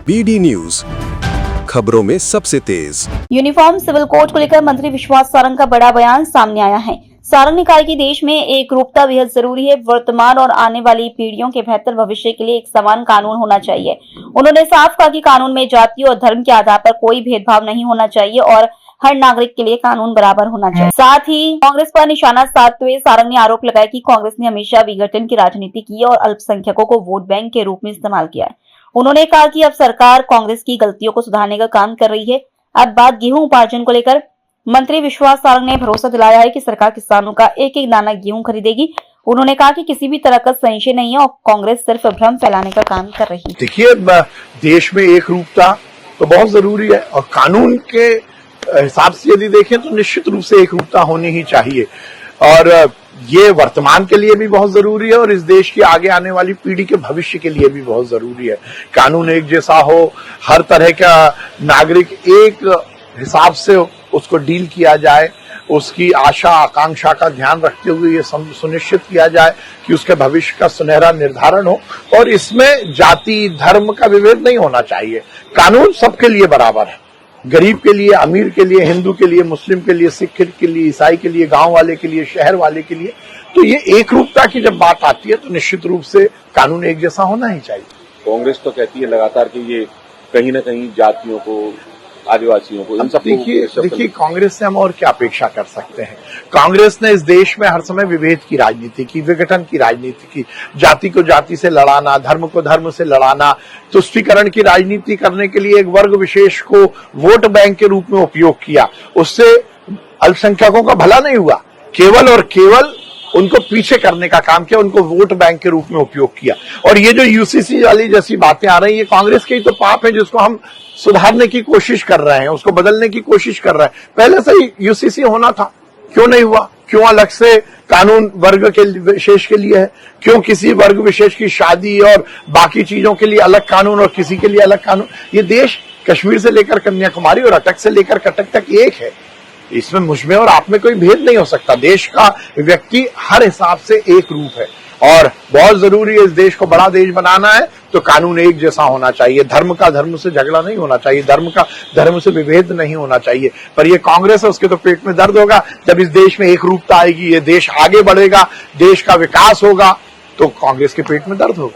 BD news, खबरों में सबसे तेज। यूनिफॉर्म सिविल कोड को लेकर मंत्री विश्वास सारंग का बड़ा बयान सामने आया है। सारंग ने कहा कि देश में एक रूपता बेहद जरूरी है। वर्तमान और आने वाली पीढ़ियों के बेहतर भविष्य के लिए एक समान कानून होना चाहिए। उन्होंने साफ कहा कि कानून में जाति और धर्म के आधार पर कोई भेदभाव नहीं होना चाहिए और हर नागरिक के लिए कानून बराबर होना चाहिए। साथ ही कांग्रेस पर निशाना साधते हुए सारंग ने आरोप लगाया कि कांग्रेस ने हमेशा विघटन की राजनीति की और अल्पसंख्यकों को वोट बैंक के रूप में इस्तेमाल किया है। उन्होंने कहा कि अब सरकार कांग्रेस की गलतियों को सुधारने का काम कर रही है। अब बात गेहूं उपार्जन को लेकर मंत्री विश्वास सारंग ने भरोसा दिलाया है कि सरकार किसानों का एक एक दाना गेहूं खरीदेगी। उन्होंने कहा कि किसी भी तरह का संशय नहीं है और कांग्रेस सिर्फ भ्रम फैलाने का काम कर रही है। देखिए, देश में एक रूपता तो बहुत जरूरी है और कानून के हिसाब से यदि देखें तो निश्चित रूप से एक रूपता होनी ही चाहिए और ये वर्तमान के लिए भी बहुत जरूरी है और इस देश की आगे आने वाली पीढ़ी के भविष्य के लिए भी बहुत जरूरी है। कानून एक जैसा हो, हर तरह का नागरिक एक हिसाब से उसको डील किया जाए, उसकी आशा आकांक्षा का ध्यान रखते हुए ये सुनिश्चित किया जाए कि उसके भविष्य का सुनहरा निर्धारण हो और इसमें जाति धर्म का विभेद नहीं होना चाहिए। कानून सबके लिए बराबर है, गरीब के लिए, अमीर के लिए, हिंदू के लिए, मुस्लिम के लिए, सिख के लिए, ईसाई के लिए, गांव वाले के लिए, शहर वाले के लिए। तो ये एक रूपता की जब बात आती है तो निश्चित रूप से कानून एक जैसा होना ही चाहिए। कांग्रेस तो कहती है लगातार कि ये कहीं ना कहीं जातियों को, आदिवासियों को, इन सब देखिए कांग्रेस से हम और क्या अपेक्षा कर सकते हैं। कांग्रेस ने इस देश में हर समय विभेद की राजनीति की, विघटन की राजनीति की, जाति को जाति से लड़ाना, धर्म को धर्म से लड़ाना, तुष्टीकरण की राजनीति करने के लिए एक वर्ग विशेष को वोट बैंक के रूप में उपयोग किया। उससे अल्पसंख्यकों का भला नहीं हुआ, केवल और केवल उनको पीछे करने का काम किया, उनको वोट बैंक के रूप में उपयोग किया। और ये जो यूसीसी वाली जैसी बातें आ रही है, कांग्रेस के ही तो पाप है जिसको हम सुधारने की कोशिश कर रहे हैं, उसको बदलने की कोशिश कर रहे हैं। पहले से ही यूसीसी होना था, क्यों नहीं हुआ? क्यों अलग से कानून वर्ग के विशेष के लिए है? क्यों किसी वर्ग विशेष की शादी और बाकी चीजों के लिए अलग कानून और किसी के लिए अलग कानून? ये देश कश्मीर से लेकर कन्याकुमारी और अटक से लेकर कटक तक एक है। इसमें मुझमें और आप में कोई भेद नहीं हो सकता। देश का व्यक्ति हर हिसाब से एक रूप है और बहुत जरूरी है, इस देश को बड़ा देश बनाना है तो कानून एक जैसा होना चाहिए। धर्म का धर्म से झगड़ा नहीं होना चाहिए, धर्म का धर्म से विभेद नहीं होना चाहिए। पर ये कांग्रेस है, उसके तो पेट में दर्द होगा। जब इस देश में एक रूपता आएगी, ये देश आगे बढ़ेगा, देश का विकास होगा, तो कांग्रेस के पेट में दर्द होगा।